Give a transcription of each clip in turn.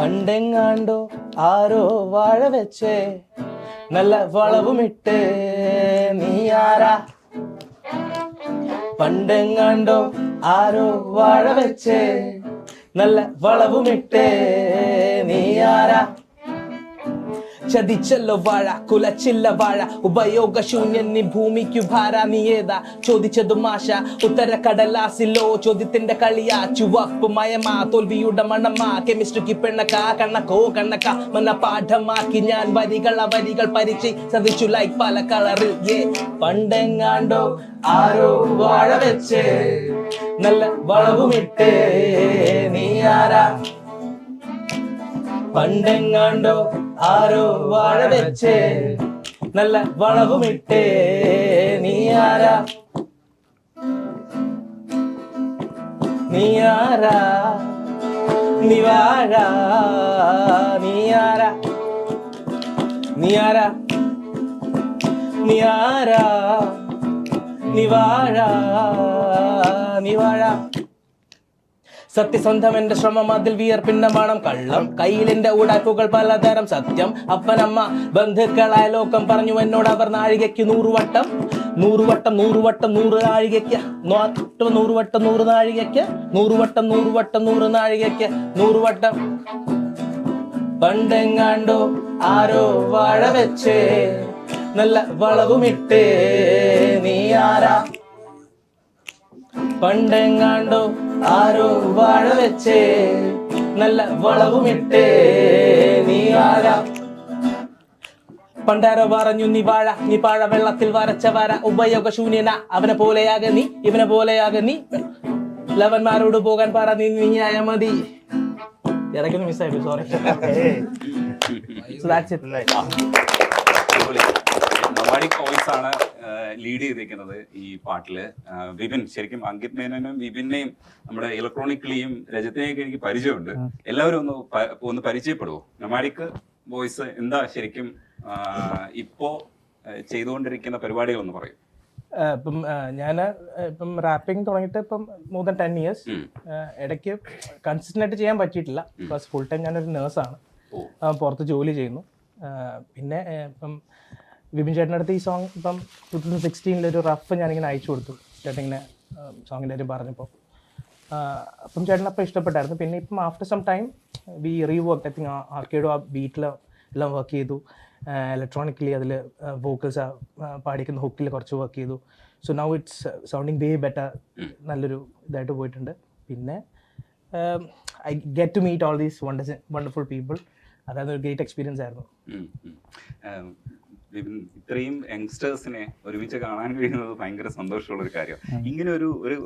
പണ്ടെങ്ങാണ്ടോ ആരോ വാഴ വെച്ചേ നല്ല വളവുമിട്ട് നീ ആരാ? പണ്ടെങ്ങാണ്ടോ ആരോ വാഴ വെച്ചേ നല്ല വളവുമിട്ട് നീ ആരാ? ചതിച്ചല്ലോ വാഴ കുലച്ചില്ല വാഴ ഉപയോഗശൂന്യൻ നീ ഭൂമിക്കു ഭാര നീ ഏതാ? ചോദിച്ചതു മാഷ ഉത്തര കടലാസിലോ ചോദ്യത്തിന്റെ കളിയാ ചുവപ്പ് മയമാ തോൽവിയുടെ മണമാ കെമിസ്ട്രിക്ക് പെണ്ണക്ക കണ്ണക്കോ കണ്ണക്ക മന്ന പാഠമാക്കി ഞാൻ വരികൾ പരിചയ സതിച്ചു ലൈക്ക് പല കളറിൽ പണ്ടെങ്ങാണ്ടോ ആരോ വാഴ വെച്ചേ നല്ല വളവുമിട്ടേ നീ ആരാ? പണ്ടെങ്ങാണ്ടോ ആരോ വാഴ വെച്ചേ നല്ല വളവുമിട്ടേ നീ ആരാ? നീ ആരാ? നീ വാഴ നീ ആരാ? നീ ആരാ? നീ ആരാ? നീ വാഴ നീ വാഴ. സത്യസന്ധം എന്റെ ശ്രമം അതിൽ വിയർപ്പിന്റെ മണം കള്ളം കയ്യിലെന്റെ ഉടാക്കുകൾ പലതരം സത്യം അപ്പനമ്മ ബന്ധുക്കളായ ലോകം പറഞ്ഞു എന്നോട് അവർ നാഴികയ്ക്ക് 100 വട്ടം 100 വട്ടം 100 വട്ടം 100 നാഴികയ്ക്ക് 100 വട്ടം 100 നാഴികയ്ക്ക് 100 വട്ടം 100 വട്ടം 100 നാഴികയ്ക്ക് 100 വട്ടം. പണ്ടെങ്ങാണ്ടോ ആരോ വാഴ വെച്ചേ നല്ല വളവുമിട്ടേ നീ ആരാ? പണ്ടെങ്ങാണ്ടോ ആരോ വാഴ വെച്ചേ നല്ല വളവുമിട്ടേ നീ ആരാ? പണ്ടാരോ പറഞ്ഞു നീ വാഴ നീ പാഴ വെള്ളത്തിൽ വരച്ച വര ഉപയോഗശൂന്യന അവനെ പോലെയാകെ നീ ഇവനെ പോലെയാകെ നീ ലവന്മാരോട് പോകാൻ പറ നീ നീയായ മതി. ഇറക്കുന്നു മിസ്സായി സോറി. ആണ് ലീഡ് ചെയ്തിരിക്കുന്നത് ഈ പാട്ടില്. വിപിൻ ശരിക്കും അങ്കിത് മേനോനും വിപിനെയും നമ്മുടെ ഇലക്ട്രോണിക്കലിയും രജത്തിനെയൊക്കെ എനിക്ക് പരിചയമുണ്ട്. എല്ലാവരും ഒന്ന് പരിചയപ്പെടുവോ? നൊമാഡിക് വോയിസ് എന്താ ശരിക്കും ഇപ്പോ ചെയ്തുകൊണ്ടിരിക്കുന്ന പരിപാടികൾ ഒന്ന് പറയും. ഇപ്പം ഞാൻ ഇപ്പം റാപ്പിംഗ് തുടങ്ങിയിട്ട് ഇപ്പം മോർ ദാൻ 10 years. ഇടയ്ക്ക് കൺസിസ്റ്റന്റ് ആയിട്ട് ചെയ്യാൻ പറ്റിയിട്ടില്ല. ബിക്കോസ് ഫുൾ ടൈം ഞാനൊരു നേഴ്സാണ്, പുറത്ത് ജോലി ചെയ്യുന്നു. പിന്നെ ഇപ്പം വിപിൻ ചേട്ടനടുത്ത് ഈ സോങ് ഇപ്പം 2016 ഒരു റഫ് ഞാനിങ്ങനെ അയച്ചു കൊടുത്തു. ചേട്ടനിങ്ങനെ സോങ്ങിൻ്റെ കാര്യം പറഞ്ഞപ്പോൾ അപ്പം ചേട്ടനപ്പം ഇഷ്ടപ്പെട്ടായിരുന്നു. പിന്നെ ഇപ്പം after some time we rework. I think ആർക്കേഡോ ആ ബീറ്റിൽ എല്ലാം വർക്ക് ചെയ്തു. ഇലക്ട്രോണിക്കലി അതിൽ വോക്കൽസ് പാടിക്കുന്ന ഹുക്കിൽ കുറച്ച് വർക്ക് ചെയ്തു. So now it's sounding way better. നല്ലൊരു ഇതായിട്ട് പോയിട്ടുണ്ട്. പിന്നെ I get to meet all these wonderful people. അതായത് ഒരു ഗ്രേറ്റ് എക്സ്പീരിയൻസ് ആയിരുന്നു. ഇത്രയും യങ്സ്റ്റേഴ്സിനെ ഒരുമിച്ച് കാണാൻ കഴിയുന്നത് ഭയങ്കര സന്തോഷമുള്ള ഒരു കാര്യമാണ്. ഇങ്ങനെ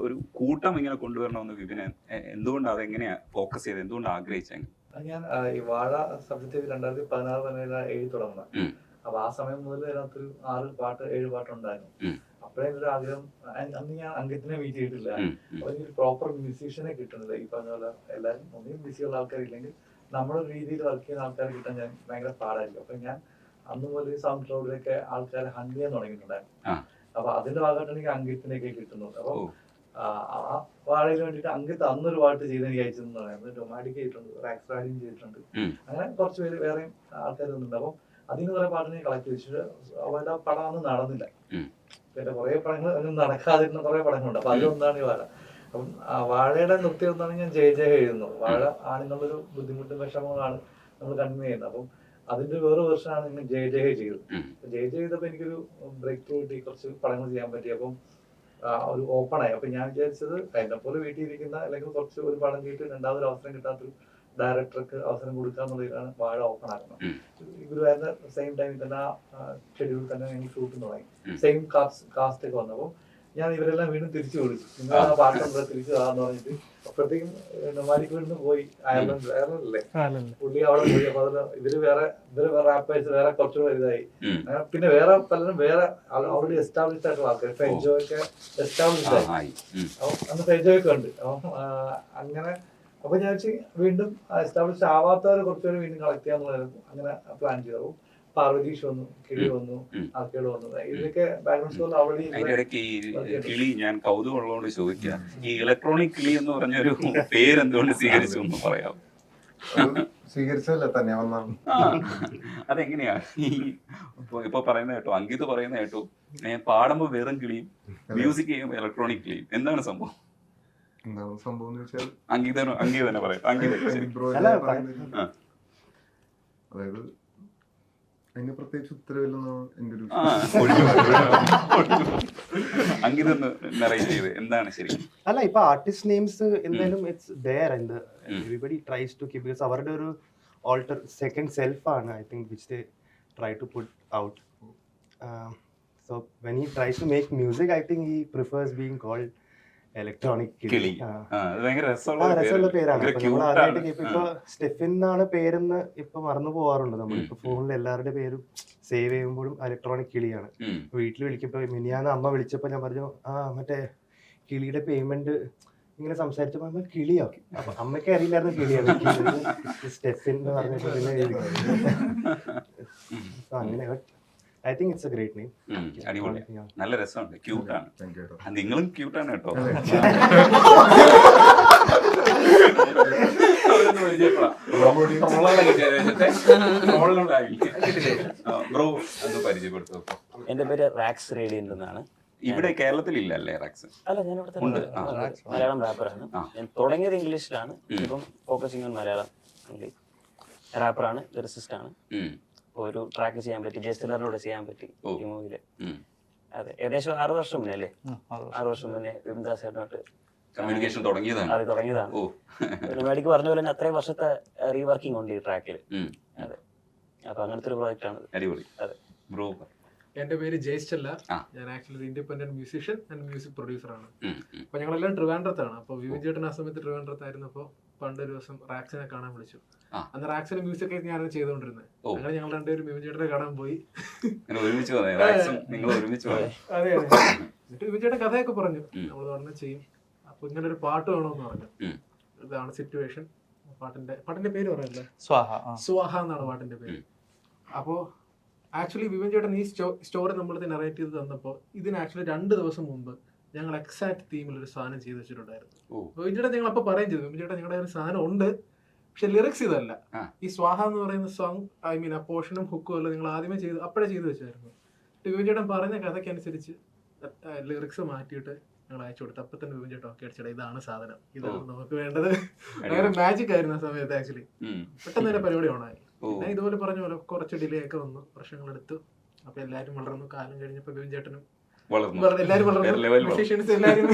ഒരു കൂട്ടം ഇങ്ങനെ കൊണ്ടുവരണമെന്ന് വിപിനെ എന്തുകൊണ്ട് അതെങ്ങനെയാ ഫോക്കസ് ചെയ്ത് എന്തുകൊണ്ട് ആഗ്രഹിച്ചത്? ഞാൻ ഈ വാഴ സബ്ജക്റ്റ് 2016 എഴുതി തുടങ്ങുന്നത്. അപ്പൊ ആ സമയം മുതൽ അതിനകത്തൊരു 7 പാട്ടുണ്ടായിരുന്നു. അപ്പോഴേ ഒരു ആഗ്രഹം. അന്ന് ഞാൻ അങ്കിത്തിനെ മീറ്റ് ചെയ്തിട്ടില്ല. അപ്പൊ എനിക്ക് പ്രോപ്പർ മ്യൂസീഷ്യനെ കിട്ടുന്നില്ല. ഈ പറഞ്ഞ പോലെ എല്ലാവരും ഒന്നിനും ബിസിയുള്ള ആൾക്കാരില്ലെങ്കിൽ നമ്മുടെ രീതിയിൽ വർക്ക് ചെയ്യുന്ന ആൾക്കാരെ കിട്ടാൻ ഞാൻ ഭയങ്കര പാടായിരിക്കും. അപ്പൊ ഞാൻ അന്ന് പോലെ സൗണ്ട് ക്ലൗഡിലൊക്കെ ആൾക്കാരെ ഹണ്ട് ചെയ്യാൻ തുടങ്ങിയിട്ടുണ്ടായിരുന്നു. അപ്പൊ അതിന്റെ ഭാഗമായിട്ട് എനിക്ക് അങ്കിത്തിനെയൊക്കെ കിട്ടുന്നത്. അപ്പൊ ആ വാഴയിൽ വേണ്ടിയിട്ട് അങ്കിത്ത് അന്നൊരു പാട്ട് ചെയ്ത് എനിക്ക് അയച്ചെന്ന് പറയുന്നത് ഡൊമാറ്റിക് ചെയ്തിട്ടുണ്ട്, റാക്സ്റാഡിയും ചെയ്തിട്ടുണ്ട്. അങ്ങനെ കുറച്ച് പേര് വേറെയും ആൾക്കാർ വന്നിട്ടുണ്ട്. അപ്പം അതിന് കുറെ പാട്ടിനെ കളക്ട് വെച്ചിട്ട് അവരുടെ പടം ഒന്നും നടന്നില്ല. പിന്നെ കുറെ പടങ്ങൾ ഒന്നും നടക്കാതിരുന്ന കുറെ പടങ്ങളുണ്ട്. അപ്പൊ അതിലൊന്നാണ് ഈ വാഴ. അപ്പം വാഴയുടെ നൃത്യം ഒന്നാണ് ഞാൻ ജയ എഴുതുന്നത്. വാഴ ആണെന്നുള്ളൊരു ബുദ്ധിമുട്ടും വിഷമങ്ങളാണ് നമ്മൾ കണ്ടിന്യൂ ചെയ്യുന്നത്. അപ്പം അതിന്റെ വേറെ വെർഷനാണ് ഇങ്ങനെ ജയ ചെയ്തത്. ജയ ചെയ്തപ്പോ എനിക്കൊരു ബ്രേക്ക് ത്രൂ കിട്ടി, കുറച്ച് പടങ്ങൾ ചെയ്യാൻ പറ്റി. അപ്പം ഒരു ഓപ്പൺ ആയി. അപ്പൊ ഞാൻ വിചാരിച്ചത് എന്നെ പോലെ വീട്ടിൽ ഇരിക്കുന്ന അല്ലെങ്കിൽ കുറച്ച് ഒരു പടം ചെയ്തിട്ട് രണ്ടാമതൊരു അവസരം കിട്ടാത്തൊരു ഡയറക്ടർക്ക് അവസരം കൊടുക്കുക എന്നുള്ളതിലാണ് വാഴ ഓപ്പൺ ആക്കുന്നത്. ഗുരുവായൂരിന്റെ സെയിം ടൈമിൽ തന്നെ ആ ഷെഡ്യൂൾ തന്നെ ഞങ്ങൾ ഷൂട്ടിങ് തുടങ്ങി. സെയിം കാസ്റ്റ് ഒക്കെ വന്നപ്പോൾ ഞാൻ ഇവരെല്ലാം വീണ്ടും തിരിച്ചു വിളിച്ചു. നിങ്ങൾ ആ പാട്ടുണ്ട് തിരിച്ചു വരാന്ന് പറഞ്ഞിട്ട്. അപ്പോഴത്തേക്കും നൊമാഡിക് വീണ്ടും പോയി അയർലൻഡിലല്ലേ പുള്ളി അവിടെ പോയി. അപ്പൊ അതിൽ ഇവര് വേറെ റാപ്പേഴ്സ് വേറെ കുറച്ചുകൂടെ വലുതായി. പിന്നെ വേറെ പലരും വേറെ ഓൾറെഡി എസ്റ്റാബ്ലിഷ്ഡ് ആയിട്ടുള്ള ആൾക്കാർ ഫെജോയൊക്കെ എസ്റ്റാബ്ലിഷ്ഡ് ആയി. അപ്പൊ അന്ന് ഫെജോയൊക്കെ ഉണ്ട്. അപ്പം അങ്ങനെ അപ്പൊ ഞാൻ വീണ്ടും എസ്റ്റാബ്ലിഷ് ആവാത്തവരെ കുറച്ചുപേര് വീണ്ടും കളക്ട് ചെയ്യാന്നുള്ളതായിരുന്നു. അങ്ങനെ പ്ലാൻ ചെയ്തു. പാർവതീഷ് വന്നു, കിളി വന്നു, ആർക്കേട് വന്നു. ഇതൊക്കെ ബാക്ക്ഗ്രൗണ്ട് സ്കോറിൽ ഓൾറെഡി. അതിന്റെ ഇടയ്ക്ക് ഈ കിളി ഞാൻ കൗതുകമുള്ളതുകൊണ്ട് ചോദിക്കുക, ഈ ഇലക്ട്രോണിക് കിളി എന്ന് പറഞ്ഞൊരു പേര് എന്തുകൊണ്ട് സ്വീകരിച്ചു എന്ന് പറയാം? സ്വീകരിച്ചതല്ലേ തന്നെ വന്നാണ്. ആ, അതെങ്ങനെയാ ഈ ഇപ്പൊ പറയുന്ന കേട്ടോ, അങ്കിത് പറയുന്ന കേട്ടോ, ഞാൻ പാടുമ്പോ വെറും കിളിയും മ്യൂസിക് ചെയ്യുമ്പോൾ ഇലക്ട്രോണിക് കിളിയും. എന്താണ് സംഭവം? എന്താണ് സംഭവം എന്ന് വെച്ചാൽ അങ്കിത് തന്നെ പറയാം. അങ്കിത് ബ്രോ അതായത് അതിന് പ്രത്യേകിച്ച് ഉത്തരവില്ലെന്നാണ് എന്റെ ഒരു അങ്കിത് നറേറ്റ് ചെയ്ത് എന്താണ് ശരി? അല്ല, ഇപ്പൊ ആർട്ടിസ്റ്റ് നെയിംസ് എന്തായാലും it's there and everybody tries to keep, because അവരുടെ ഒരു ഓൾട്ടർ സെക്കൻഡ് സെൽഫ് ആണ് I think which they try to put out. So when he tries to make music I think he prefers being called electronic Kili. അത് ഭയങ്കര രസമുള്ള പേരാണ്. നമ്മൾ ആദ്യമായിട്ട് ഇപ്പൊ സ്റ്റെഫിൻ എന്നാണ് പേരെന്ന് ഇപ്പൊ മറന്നു പോവാറുണ്ട്. നമ്മളിപ്പോ ഫോണിൽ എല്ലാവരുടെ പേരും സേവ് ചെയ്യുമ്പോഴും ഇലക്ട്രോണിക് കിളിയാണ്. വീട്ടിൽ വിളിക്കുമ്പോ മിനിയാന്ന് അമ്മ വിളിച്ചപ്പോ ഞാൻ പറഞ്ഞു മറ്റേ കിളിയുടെ പേയ്മെന്റ് ഇങ്ങനെ സംസാരിച്ചപ്പോ അമ്മ കിളിയോ, അപ്പൊ അമ്മയ്ക്ക് അറിയില്ലായിരുന്നു കിളിയാണ് സ്റ്റെഫിൻ എന്ന് പറഞ്ഞിട്ട്. പിന്നെ അങ്ങനെ I think it's A great name. അടിപൊളി, നല്ല രസമുണ്ട്, ക്യൂട്ടാണ്. നിങ്ങളും ക്യൂട്ടാണ് കേട്ടോ. ബ്രോ ഒന്ന് പരിചയപ്പെടുത്തോ. എന്റെ പേര് റാക്സ് റേഡിയന്റ് എന്നാണ്. ഇവിടെ കേരളത്തിലില്ലല്ലേ റാക്സ്? അല്ല, ഞാൻ ഇവിടെ മലയാളം റാപ്പറാണ്. ഞാൻ തുടങ്ങിയത് ഇംഗ്ലീഷിലാണ്, ഇപ്പം ഫോക്കസിങ് ഓൺ മലയാളം. റാപ്പറാണ്, ലിറിസിസ്റ്റ് ആണ്. ഒരു ട്രാക്ക് ചെയ്യാൻ പറ്റി, ജയസ്റ്റിലറിലൂടെ ചെയ്യാൻ പറ്റി ഈ മൂവിയില്. അതെ, ഏകദേശം 6 വർഷം മുന്നേ അല്ലേ? 6 വർഷം മുന്നേ വിംദാസ് ചേട്ടനോട്ട് കമ്മ്യൂണിക്കേഷൻ തുടങ്ങിയതാണ്. അത് തുടങ്ങിയതാണ്. മേടിക്ക് പറഞ്ഞ പോലെ തന്നെ അത്രയും വർഷത്തെ റീവർക്കിംഗ് ഉണ്ട് ഈ ട്രാക്കിൽ. അതെ, അപ്പൊ അങ്ങനത്തെ ഒരു പ്രോജക്റ്റ് ആണ്. അടിപൊളി. അതെ ബ്രോ, എന്റെ പേര് ജയസ്റ്റല്ല. ഞാൻ ആക്ച്വലി ഒരു independent musician and music producer ആണ്. അപ്പൊ ഞങ്ങളെല്ലാം ട്രിവാൻഡ്രത്താണ്. അപ്പൊ വിവിൻ ചേട്ടൻ ആ സമയത്ത് ട്രിവാൻഡ്രത്തായിരുന്നപ്പോ പണ്ട് ഒരു ദിവസം റാക്സിനെ കാണാൻ വിളിച്ചു. അന്ന് റാക്സിന്റെ മ്യൂസിക് ഒക്കെ ഞാനാണ് ചെയ്തുകൊണ്ടിരുന്നത്. അങ്ങനെ ഞങ്ങൾ രണ്ടുപേരും വിവിൻ ചേട്ടനെ കാണാൻ പോയി. അതെ, എന്നിട്ട് വിവിൻ ചേട്ടൻ കഥയൊക്കെ പറഞ്ഞു, നമ്മൾ ഉടനെ ചെയ്യും. അപ്പൊ ഇങ്ങനെ ഒരു പാട്ട് വേണമെന്ന് പറഞ്ഞു. ഇതാണ് സിറ്റുവേഷൻ. പാട്ടിന്റെ പേര് പറയല്ലേ? സ്വാഹ എന്നാണ് പാട്ടിന്റെ പേര്. അപ്പോ ആക്ച്വലി വിപിൻ ചേട്ടൻ ഈ സ്റ്റോറി നമ്മളത് നറേറ്റ് ചെയ്ത് തന്നപ്പോൾ ഇതിന് ആക്ച്വലി 2 ദിവസം മുമ്പ് ഞങ്ങൾ എക്സാക്ട് തീമിൽ ഒരു സാധനം ചെയ്ത് വെച്ചിട്ടുണ്ടായിരുന്നു. വിപിൻ ചേട്ടൻ ഞങ്ങൾ അപ്പൊ പറയുകയും ചെയ്തു, വിപിൻ ചേട്ടൻ ഞങ്ങളുടെ ഒരു സാധനം ഉണ്ട്, പക്ഷെ ലിറിക്സ് ഇതല്ല. ഈ സ്വാഹ എന്ന് പറയുന്ന സോങ്, ഐ മീൻ ആ പോർഷനും ഹുക്കും അല്ല നിങ്ങൾ ആദ്യമേ ചെയ്ത് അപ്പോഴേ ചെയ്ത് വെച്ചായിരുന്നു. വിപിൻ ചേട്ടൻ പറഞ്ഞ കഥയ്ക്കനുസരിച്ച് ലിറിക്സ് മാറ്റിയിട്ട് ഞങ്ങൾ അയച്ചു കൊടുത്തു. അപ്പൊ തന്നെ വിപിൻ ചേട്ടൻ ഓക്കെ അടിച്ചടാ, ഇതാണ് സാധനം, ഇതാണ് നമുക്ക് വേണ്ടത്. ഭയങ്കര മാജിക് ആയിരുന്നു ആ സമയത്ത്. ആക്ച്വലി പെട്ടെന്ന് തന്നെ പരിപാടി ഓണായി. പിന്നെ ഇതുപോലെ പറഞ്ഞ പോലെ കുറച്ച് ഡിലേ ഒക്കെ വന്നു, പ്രശ്നങ്ങളെടുത്തു. അപ്പൊ എല്ലാരും വളർന്നു. കാലം കഴിഞ്ഞപ്പോ വിപിൻ ചേട്ടനും എല്ലാരും വളർന്നു, മ്യൂസീഷ്യൻസ് എല്ലാരും.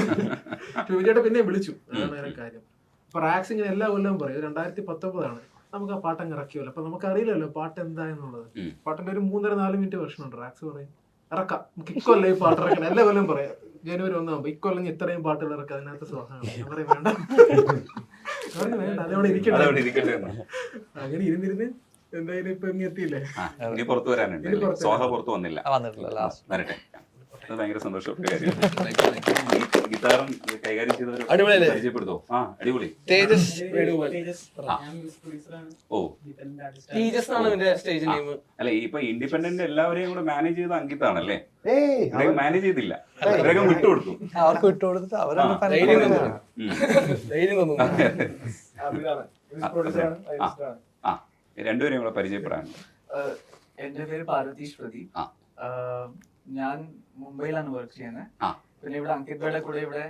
വിപിൻ ചേട്ടൻ പിന്നെ വിളിച്ചു, അതാണ് വേറെ കാര്യം. അപ്പൊ റാക്സ് ഇങ്ങനെ എല്ലാ കൊല്ലവും പറയും 2019 നമുക്ക് ആ പാട്ടങ്ങ് ഇറക്കിയല്ലോ. അപ്പൊ നമുക്ക് അറിയില്ലല്ലോ പാട്ട് എന്തായെന്നുള്ളത്. പാട്ടിന്റെ ഒരു 3.5-4 മിനിറ്റ് പ്രശ്നമുണ്ട്. റാക്സ് പറയും ഇറക്കാം, നമുക്ക് ഇക്കൊല്ലം ഈ പാട്ട് ഇറക്കണം. എല്ലാ കൊല്ലം പറയാം ജനുവരി 1 ഇക്കൊല്ലം ഇത്രയും പാട്ടുകൾ ഇറക്കാം, അതിനകത്ത് സ്വാഭാവികം പറയും വേണ്ട വേണ്ട അതവിടെ ഇരിക്കട്ടെ. അങ്ങനെ ഇരുന്നിരുന്ന് എന്തായാലും ഇപ്പൊ ഇനി എത്തിയില്ലേ. ഇനി പുറത്തു വരാനുണ്ട്. സോഹ പുറത്തു വന്നില്ല, വരട്ടെ. അത് ഭയങ്കര സന്തോഷപ്പെട്ട കാര്യമാണ്. ഗിത്താറും കൈകാര്യം ചെയ്തവർ പരിചയപ്പെടുത്തോ? അടിപൊളി. അല്ല, ഇപ്പൊ ഇൻഡിപെൻഡന്റ് എല്ലാവരെയും കൂടെ മാനേജ് ചെയ്ത അങ്കിത്താണല്ലേ? മാനേജ് ചെയ്തില്ല, അവരൊക്കെ വിട്ടുകൊടുത്തു. അവർക്ക് വിട്ടുകൊടുത്തിട്ട് അവരാണ് രണ്ടുപേരെയും കൂടെ പരിചയപ്പെടാനുണ്ട്. എന്റെ പേര് പാർവതീഷ് പ്രദീപ്. ഞാൻ മുംബൈയിലാണ് വർക്ക് ചെയ്യുന്നത്. പിന്നെ ഇവിടെ അങ്കിത് ബേയുടെ കൂടെ ഇവിടെ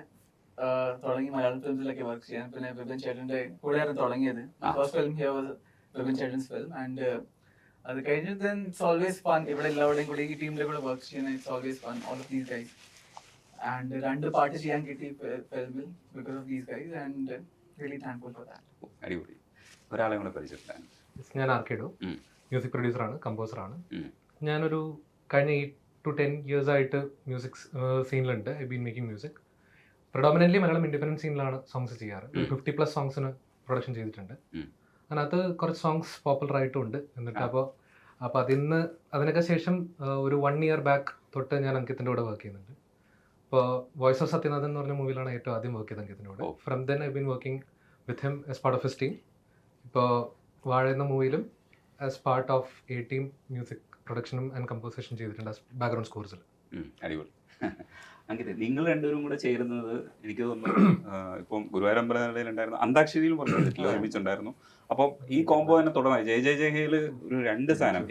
തുടങ്ങി മലയാളം ഫിലിംസിലൊക്കെ വർക്ക് ചെയ്യാൻ. പിന്നെ വിപിൻ ചേട്ടന്റെ കൂടെയാണ് തുടങ്ങിയത്. First film here was Vipin ചേട്ടൻസ് ഫിലിം. ആൻഡ് അത് കഴിഞ്ഞ് then it's always fun. ഇവിടെ എല്ലാവരുടെയും കൂടെ ഈ ടീമിന്റെ കൂടെ വർക്ക് ചെയ്യുന്നത് it's always fun, all of these guys. And 2 പാട്ട് ചെയ്യാൻ കിട്ടി ഫിലിമിൽ because of these guys and really thankful for that. അടിപൊളി. ഒരാളെ കൂടെ പരിചയപ്പെടാൻ. ഞാൻ ആർക്കേഡോ, മ്യൂസിക് പ്രൊഡ്യൂസറാണ്, കമ്പോസറാണ്. ഞാനൊരു കഴിഞ്ഞ 8 to 10 years ആയിട്ട് മ്യൂസിക് സീനിലുണ്ട്. I been making music. Predominantly Malayalam independent സീനിലാണ് സോങ്സ് ചെയ്യാറ്. 50+ സോങ്സിന് പ്രൊഡക്ഷൻ ചെയ്തിട്ടുണ്ട്. അതിനകത്ത് കുറച്ച് സോങ്സ് പോപ്പുലർ ആയിട്ടും ഉണ്ട്. എന്നിട്ട് അപ്പോൾ അതിനൊക്കെ ശേഷം ഒരു 1 year ബാക്ക് തൊട്ട് ഞാൻ അങ്കിത്തിൻ്റെ കൂടെ വർക്ക് ചെയ്യുന്നുണ്ട്. ഇപ്പോൾ വോയിസ് ഓഫ് സത്യനാഥൻ എന്ന് പറഞ്ഞ മൂവിയിലാണ് ഏറ്റവും ആദ്യം വർക്ക് ചെയ്തത് അങ്കിത്തിൻ്റെ കൂടെ. From then I been working with him as part of his team. ഇപ്പോൾ വാഴ എന്ന മൂവിയിലും as part of a team music പ്രൊഡക്ഷനും ആൻഡ് കമ്പോസിഷൻ ചെയ്തിട്ടുണ്ട് ബാക്ക്ഗ്രൗണ്ട് സ്കോർസിൽ. അടിപൊളി. അങ്ങനെ നിങ്ങൾ രണ്ടുപേരും കൂടെ ചേരുന്നത് എനിക്ക് തോന്നുന്നു ഇപ്പം ഗുരുവായൂരമ്പലനിലയിൽ ഉണ്ടായിരുന്നു, അന്താക്ഷരിയിലും പറഞ്ഞിട്ടില്ല, ഒരുമിച്ചുണ്ടായിരുന്നു. അപ്പം ഈ കോംബോ തന്നെ തുടർന്നായി. ജയ ജയ ജയഹയില് ഒരു 2 സാധനം,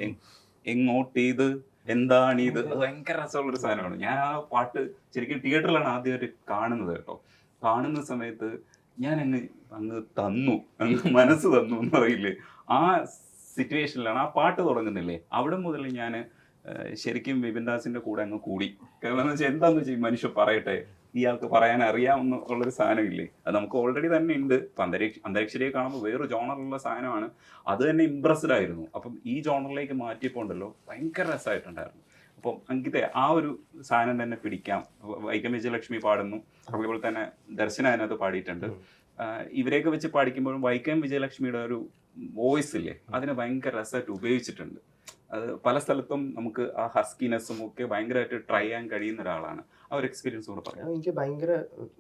എങ്ങോട്ടീത് എന്താണീത്, അത് ഭയങ്കര രസമുള്ളൊരു സാധനമാണ്. ഞാൻ ആ പാട്ട് ശരിക്കും തിയേറ്ററിലാണ് ആദ്യമായിട്ട് കാണുന്നത് കേട്ടോ. കാണുന്ന സമയത്ത് ഞാൻ അങ്ങ് തന്നു, മനസ്സ് തന്നു എന്ന് പറയില്ലേ, ആ സിറ്റുവേഷനിലാണ് ആ പാട്ട് തുടങ്ങുന്നില്ലേ, അവിടെ മുതൽ ഞാൻ ശരിക്കും വിപിൻ ദാസിന്റെ കൂടെ അങ്ങ് കൂടി. കാരണം എന്ന് വെച്ചാൽ എന്താന്ന് വെച്ചാൽ ഈ മനുഷ്യൻ പറയട്ടെ, ഇയാൾക്ക് പറയാൻ അറിയാമെന്നുള്ളൊരു സാധനം ഇല്ലേ, അത് നമുക്ക് ഓൾറെഡി തന്നെ ഉണ്ട്. ഇപ്പം അന്തരീക്ഷരിയെ കാണുമ്പോൾ വേറൊരു ജോണറിലുള്ള സാധനമാണ്, അത് തന്നെ ഇമ്പ്രസ്ഡ് ആയിരുന്നു. അപ്പം ഈ ജോണറിലേക്ക് മാറ്റിയപ്പോൾ ഉണ്ടല്ലോ ഭയങ്കര രസമായിട്ടുണ്ടായിരുന്നു. അപ്പം അങ്കിത്തെ ആ ഒരു സാധനം തന്നെ പിടിക്കാം. വൈക്കം വിജയലക്ഷ്മി പാടുന്നു, അതുപോലെ തന്നെ ദർശന അതിനകത്ത് പാടിയിട്ടുണ്ട്. ഇവരെയൊക്കെ വെച്ച് പാടിക്കുമ്പോഴും വൈക്കം വിജയലക്ഷ്മിയുടെ ഒരു വോയിസ് ഇല്ലേ, അതിനെ ഭയങ്കര രസമായിട്ട് ഉപയോഗിച്ചിട്ടുണ്ട്. അത് പല സ്ഥലത്തും നമുക്ക് ആ ഹസ്കിനെസ്സും ഒക്കെ ഭയങ്കരമായിട്ട് ട്രൈ ചെയ്യാൻ കഴിയുന്ന ഒരാളാണ്. ആ ഒരു എക്സ്പീരിയൻസ് കൂടെ പറയാം. എനിക്ക് ഭയങ്കര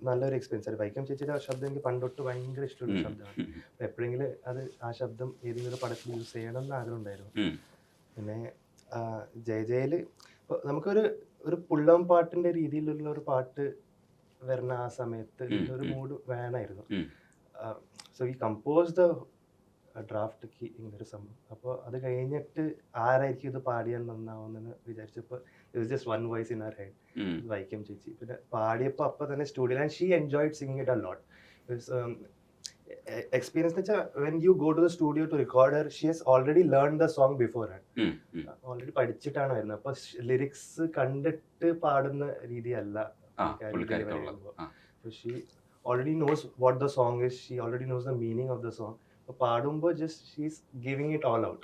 നല്ലൊരു എക്സ്പീരിയൻസ് ആണ്. വൈക്കം ചേച്ചിയുടെ ശബ്ദം എനിക്ക് പണ്ടൊട്ട് ഭയങ്കര ഇഷ്ടമുള്ള ശബ്ദമാണ്. എപ്പോഴെങ്കിലും അത് ആ ശബ്ദം ഏതെങ്കിലും പടത്തിൽ യൂസ് ചെയ്യണം എന്ന് ആഗ്രഹം ഉണ്ടായിരുന്നു. പിന്നെ ജയ ജയയില് നമുക്കൊരു പുള്ളം പാട്ടിന്റെ രീതിയിലുള്ള ഒരു പാട്ട് വരുന്ന ആ സമയത്ത് ഒരു മൂഡ് വേണമായിരുന്നു. So we compose the draft കി ഇങ്ങനൊരു സംഭവം. അപ്പോൾ അത് കഴിഞ്ഞിട്ട് ആരായിരിക്കും ഇത് പാടിയാൽ നന്നാവുമെന്ന് വിചാരിച്ചപ്പോൾ it just one voice in our head, Vaikom ചേച്ചി. പിന്നെ പാടിയപ്പോൾ അപ്പോൾ തന്നെ studio and she enjoyed singing it a lot. Experience എന്ന് വെച്ചാൽ when you go to the studio to record her, she has already learn the song beforehand. Already പഠിച്ചിട്ടാണ് വരുന്നത്. അപ്പോൾ ലിറിക്സ് കണ്ടിട്ട് പാടുന്ന രീതിയല്ല. She already knows what the song is, she already knows the meaning of the song. പാടുമ്പോൾ just she's giving it all out.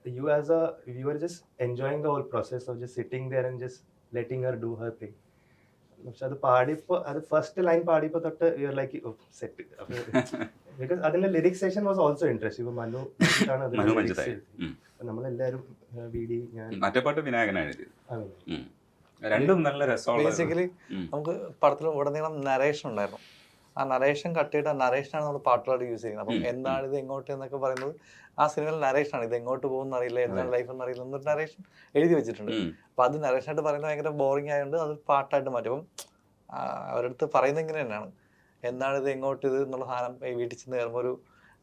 You as a viewer just enjoying the whole process of just sitting there and just letting her do her thing. പക്ഷെ അത് പാടിയപ്പോൾ, അത് first line പാടിയപ്പോൾ തൊട്ട് you are like set. Because അതിന്റെ lyrics session was also interesting. ഇപ്പൊ മനു ആണ് നമ്മളെല്ലാരും വീടി, ഞാൻ മറ്റേ പാട്ട് വിനായകനാണ്. രണ്ടും നല്ല രസമാണ്. ബേസിക്കലി നമുക്ക് പടത്തിൽ ഉടനീളം നരേഷൻ ഉണ്ടായിരുന്നു. ആ നരേഷൻ കട്ട് ചെയ്തിട്ട് ആ നരേഷനാണ് നമ്മൾ പാട്ടുകളായിട്ട് യൂസ് ചെയ്യുന്നത്. അപ്പം എന്താണ് ഇത് എങ്ങോട്ട് എന്നൊക്കെ പറയുന്നത് ആ സിനിമയിൽ നരേഷനാണ്. ഇത് എങ്ങോട്ട് പോകുന്ന അറിയില്ല, എന്താണ് ലൈഫ് എന്ന് അറിയില്ല എന്നൊരു നരേഷൻ എഴുതി വെച്ചിട്ടുണ്ട്. അപ്പം അത് നരേഷനായിട്ട് പറയുന്നത് ഭയങ്കര ബോറിംഗ് ആയതുകൊണ്ട് അത് പാട്ടായിട്ട് മാറ്റും. അപ്പം അവരടുത്ത് പറയുന്നത് ഇങ്ങനെ തന്നെയാണ്, എന്താണ് ഇത് എങ്ങോട്ട് ഇത് എന്നുള്ള സാധനം. ഈ വീട്ടിൽ ചെന്ന് കയറുമ്പോൾ ഒരു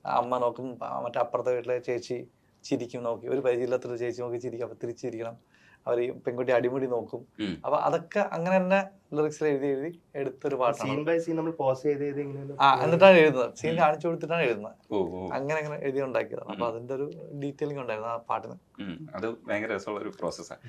അമ്മ നോക്കും, മറ്റേ അപ്പുറത്തെ വീട്ടിലെ ചേച്ചി ചിരിക്കും, നോക്കി ഒരു പരിചയമില്ലാത്തൊരു ചേച്ചി നോക്കി ചിരിക്കും, അപ്പം തിരിച്ചിരിക്കണം. അവർ ഈ പെൺകുട്ടി അടിമുടി നോക്കും. അപ്പൊ അതൊക്കെ അങ്ങനെ തന്നെ ലിറിക്സിൽ എഴുതി എടുത്തൊരു പാട്ടാണ്. എന്നിട്ടാണ് എഴുതുന്നത്, സീൻ കാണിച്ചു കൊടുത്തിട്ടാണ് എഴുതുന്നത്. അങ്ങനെ എഴുതി ഉണ്ടാക്കിയതാണ്. അപ്പൊ അതിന്റെ ഒരു ഡീറ്റെയിലിംഗ് ഉണ്ടായിരുന്നു ആ പാട്ടിന്. അത് ഭയങ്കര രസമുള്ള ഒരു പ്രോസസ്സാണ്.